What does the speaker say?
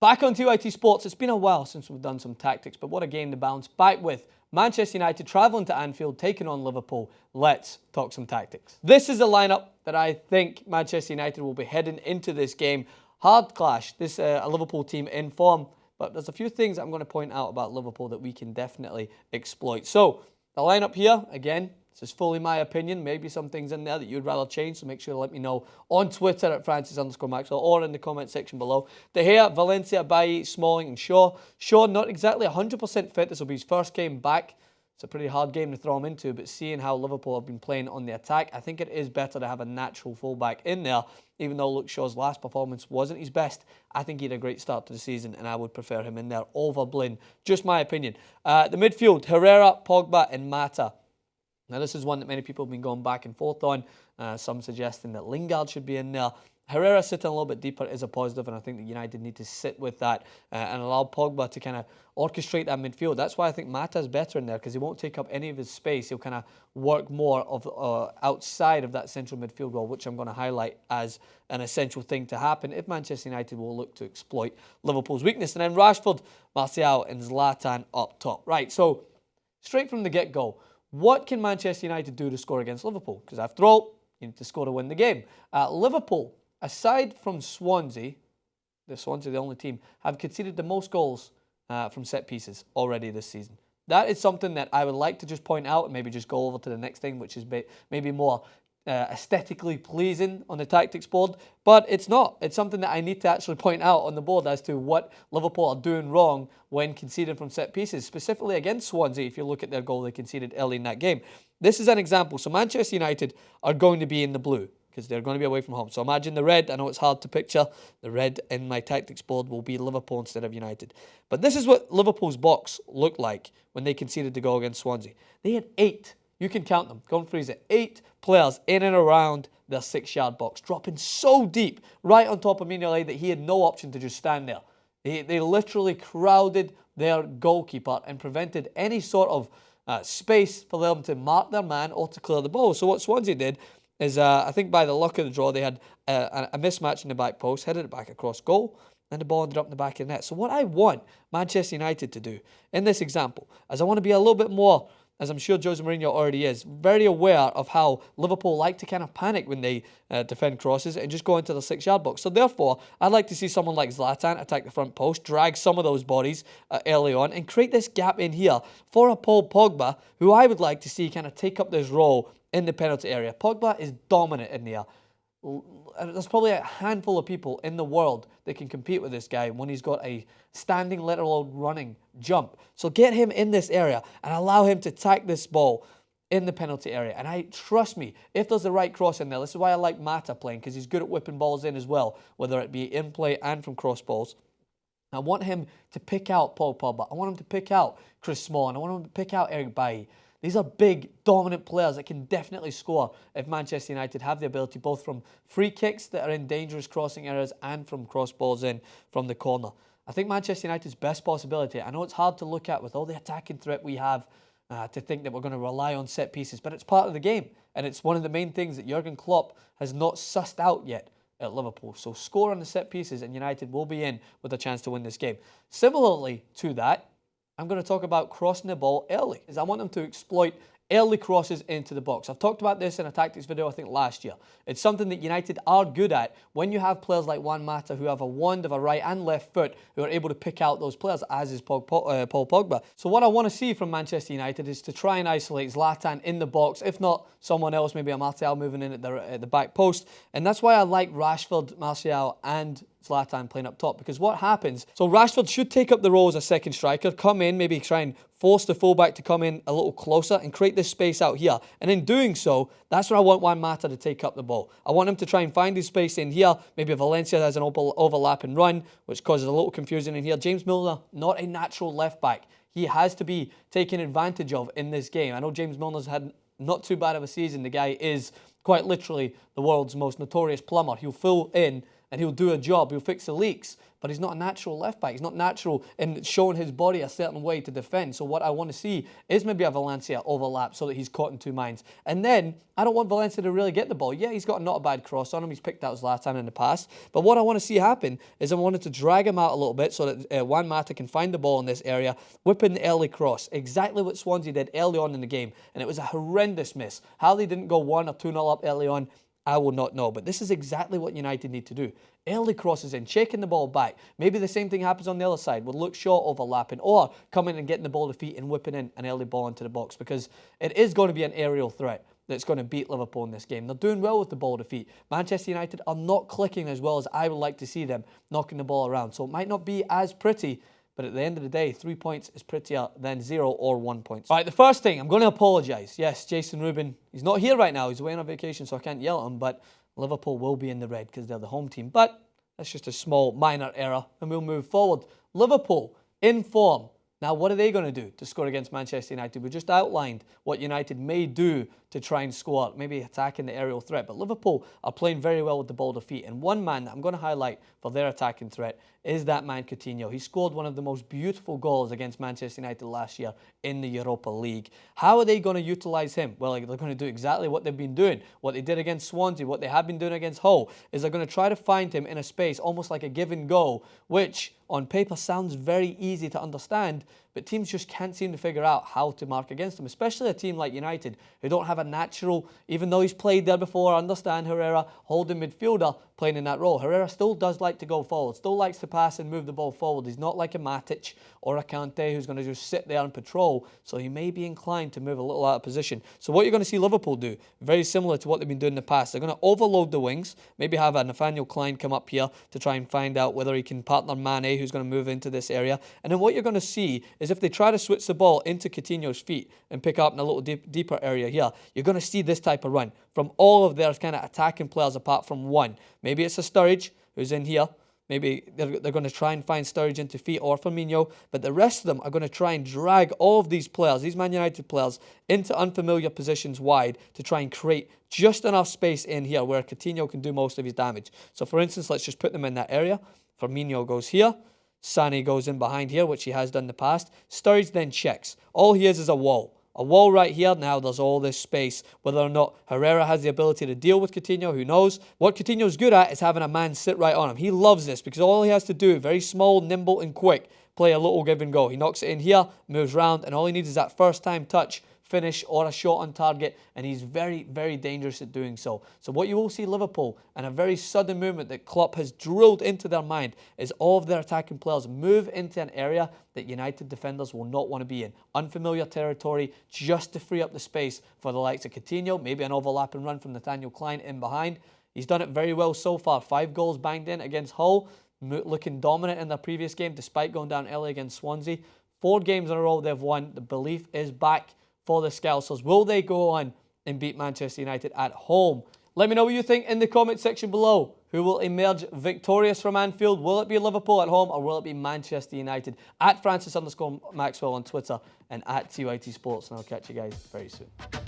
Back on TYT Sports, it's been a while since we've done some tactics, but what a game to bounce back with. Manchester United travelling to Anfield, taking on Liverpool. Let's talk some tactics. This is the lineup that I think Manchester United will be heading into this game. Hard clash. This a Liverpool team in form, but there's a few things I'm going to point out about Liverpool that we can definitely exploit. So, the lineup here, again, this is fully my opinion. Maybe some things in there that you'd rather change, so make sure to let me know on Twitter at Francis_Maxwell or in the comment section below. De Gea, Valencia, Bailly, Smalling and Shaw. Shaw not exactly 100% fit. This will be his first game back. It's a pretty hard game to throw him into, but seeing how Liverpool have been playing on the attack, I think it is better to have a natural fullback in there. Even though Luke Shaw's last performance wasn't his best, I think he had a great start to the season, and I would prefer him in there over Blin. Just my opinion. The midfield, Herrera, Pogba and Mata. Now, this is one that many people have been going back and forth on. Some suggesting that Lingard should be in there. Herrera sitting a little bit deeper is a positive, and I think that United need to sit with that and allow Pogba to kind of orchestrate that midfield. That's why I think Mata's better in there, because he won't take up any of his space. He'll kind of work more of outside of that central midfield role, which I'm going to highlight as an essential thing to happen if Manchester United will look to exploit Liverpool's weakness. And then Rashford, Martial and Zlatan up top. Right, so straight from the get-go, what can Manchester United do to score against Liverpool? Because after all, you need to score to win the game. Liverpool, aside from Swansea, the only team, have conceded the most goals from set pieces already this season. That is something that I would like to just point out and maybe just go over to the next thing, which is maybe more aesthetically pleasing on the tactics board, but it's not. It's something that I need to actually point out on the board as to what Liverpool are doing wrong when conceding from set pieces, specifically against Swansea. If you look at their goal they conceded early in that game, this is an example. So Manchester United are going to be in the blue because they're going to be away from home. So imagine the red. I know it's hard to picture. The red in my tactics board will be Liverpool instead of United. But this is what Liverpool's box looked like when they conceded the goal against Swansea. They had 8. You can count them. Go and freeze it. 8 players in and around their 6-yard box, dropping so deep right on top of Mignolet that he had no option to just stand there. They literally crowded their goalkeeper and prevented any sort of space for them to mark their man or to clear the ball. So what Swansea did is, I think by the luck of the draw, they had a mismatch in the back post, headed it back across goal, and the ball ended up in the back of the net. So what I want Manchester United to do in this example is I want to be a little bit more, as I'm sure Jose Mourinho already is, very aware of how Liverpool like to kind of panic when they defend crosses and just go into the 6-yard box. So therefore, I'd like to see someone like Zlatan attack the front post, drag some of those bodies early on, and create this gap in here for a Paul Pogba, who I would like to see kind of take up this role in the penalty area. Pogba is dominant in there. There's probably a handful of people in the world that can compete with this guy when he's got a standing, let alone running jump. So get him in this area and allow him to attack this ball in the penalty area. And trust me, if there's the right cross in there, this is why I like Mata playing, because he's good at whipping balls in as well, whether it be in play and from cross balls. I want him to pick out Paul Pogba. I want him to pick out Chris Smalling. I want him to pick out Eric Bailly. These are big, dominant players that can definitely score if Manchester United have the ability, both from free kicks that are in dangerous crossing areas and from cross balls in from the corner. I think Manchester United's best possibility, I know it's hard to look at with all the attacking threat we have to think that we're going to rely on set pieces, but it's part of the game, and it's one of the main things that Jurgen Klopp has not sussed out yet at Liverpool. So score on the set pieces and United will be in with a chance to win this game. Similarly to that, I'm going to talk about crossing the ball early, because I want them to exploit early crosses into the box. I've talked about this in a tactics video, I think, last year. It's something that United are good at when you have players like Juan Mata who have a wand of a right and left foot who are able to pick out those players, as is Paul Pogba. So what I want to see from Manchester United is to try and isolate Zlatan in the box, if not someone else, maybe a Martial moving in at the back post. And that's why I like Rashford, Martial and Zlatan playing up top, because what happens, so Rashford should take up the role as a second striker, come in, maybe try and force the fullback to come in a little closer and create this space out here. And in doing so, that's where I want Juan Mata to take up the ball. I want him to try and find his space in here. Maybe Valencia has an overlap and run, which causes a little confusion in here. James Milner, not a natural left back. He has to be taken advantage of in this game. I know James Milner's had not too bad of a season. The guy is quite literally the world's most notorious plumber. He'll fill in and he'll do a job, he'll fix the leaks. But he's not a natural left back. He's not natural in showing his body a certain way to defend. So what I want to see is maybe a Valencia overlap so that he's caught in two minds. And then I don't want Valencia to really get the ball. Yeah, he's got not a bad cross on him. He's picked out his last time in the past. But what I want to see happen is I wanted to drag him out a little bit so that Juan Mata can find the ball in this area, whip in the early cross. Exactly what Swansea did early on in the game. And it was a horrendous miss. How they didn't go 1 or 2-0 up early on, I will not know. But this is exactly what United need to do. Early crosses in, shaking the ball back. Maybe the same thing happens on the other side with Luke Shaw overlapping, or coming and getting the ball to feet and whipping in an early ball into the box, because it is going to be an aerial threat that's going to beat Liverpool in this game. They're doing well with the ball to feet. Manchester United are not clicking as well as I would like to see them knocking the ball around. So it might not be as pretty, but at the end of the day, 3 points is prettier than 0 or 1 point. All right, the first thing, I'm going to apologise. Yes, Jason Rubin, he's not here right now. He's away on a vacation, so I can't yell at him, but Liverpool will be in the red because they're the home team. But that's just a small, minor error, and we'll move forward. Liverpool, in form. Now, what are they going to do to score against Manchester United? We just outlined what United may do to try and score, maybe attacking the aerial threat. But Liverpool are playing very well with the ball to feet. And one man that I'm going to highlight for their attacking threat is that man Coutinho. He scored one of the most beautiful goals against Manchester United last year in the Europa League. How are they going to utilise him? Well, they're going to do exactly what they've been doing. What they did against Swansea, what they have been doing against Hull, is they're going to try to find him in a space, almost like a give and go, which on paper sounds very easy to understand, but teams just can't seem to figure out how to mark against him, especially a team like United, who don't have a natural, even though he's played there before, understand Herrera, holding midfielder, playing in that role. Herrera still does like to go forward, still likes to pass and move the ball forward. He's not like a Matic or a Kante who's going to just sit there and patrol, so he may be inclined to move a little out of position. So what you're going to see Liverpool do, very similar to what they've been doing in the past, they're going to overload the wings, maybe have a Nathaniel Klein come up here to try and find out whether he can partner Mane, who's going to move into this area. And then what you're going to see is if they try to switch the ball into Coutinho's feet and pick up in a little deeper area here, you're going to see this type of run from all of their kind of attacking players apart from one. Maybe it's a Sturridge who's in here. Maybe they're going to try and find Sturridge into feet, or Firmino, but the rest of them are going to try and drag all of these players, these Man United players, into unfamiliar positions wide to try and create just enough space in here where Coutinho can do most of his damage. So for instance, let's just put them in that area. Firmino goes here. Sané goes in behind here, which he has done in the past. Sturridge then checks. All he is a wall. A wall right here. Now there's all this space. Whether or not Herrera has the ability to deal with Coutinho, who knows? What Coutinho's good at is having a man sit right on him. He loves this because all he has to do, very small, nimble and quick, play a little give and go. He knocks it in here, moves round, and all he needs is that first time touch, finish, or a shot on target, and he's very, very dangerous at doing so. So what you will see Liverpool, and a very sudden movement that Klopp has drilled into their mind, is all of their attacking players move into an area that United defenders will not want to be in. Unfamiliar territory, just to free up the space for the likes of Coutinho, maybe an overlapping run from Nathaniel Klein in behind. He's done it very well so far. 5 goals banged in against Hull, looking dominant in their previous game despite going down early against Swansea. 4 games in a row they've won. The belief is back for the Scousers. Will they go on and beat Manchester United at home? Let me know what you think in the comment section below. Who will emerge victorious from Anfield? Will it be Liverpool at home, or will it be Manchester United? At Francis_Maxwell on Twitter and at TYT Sports. And I'll catch you guys very soon.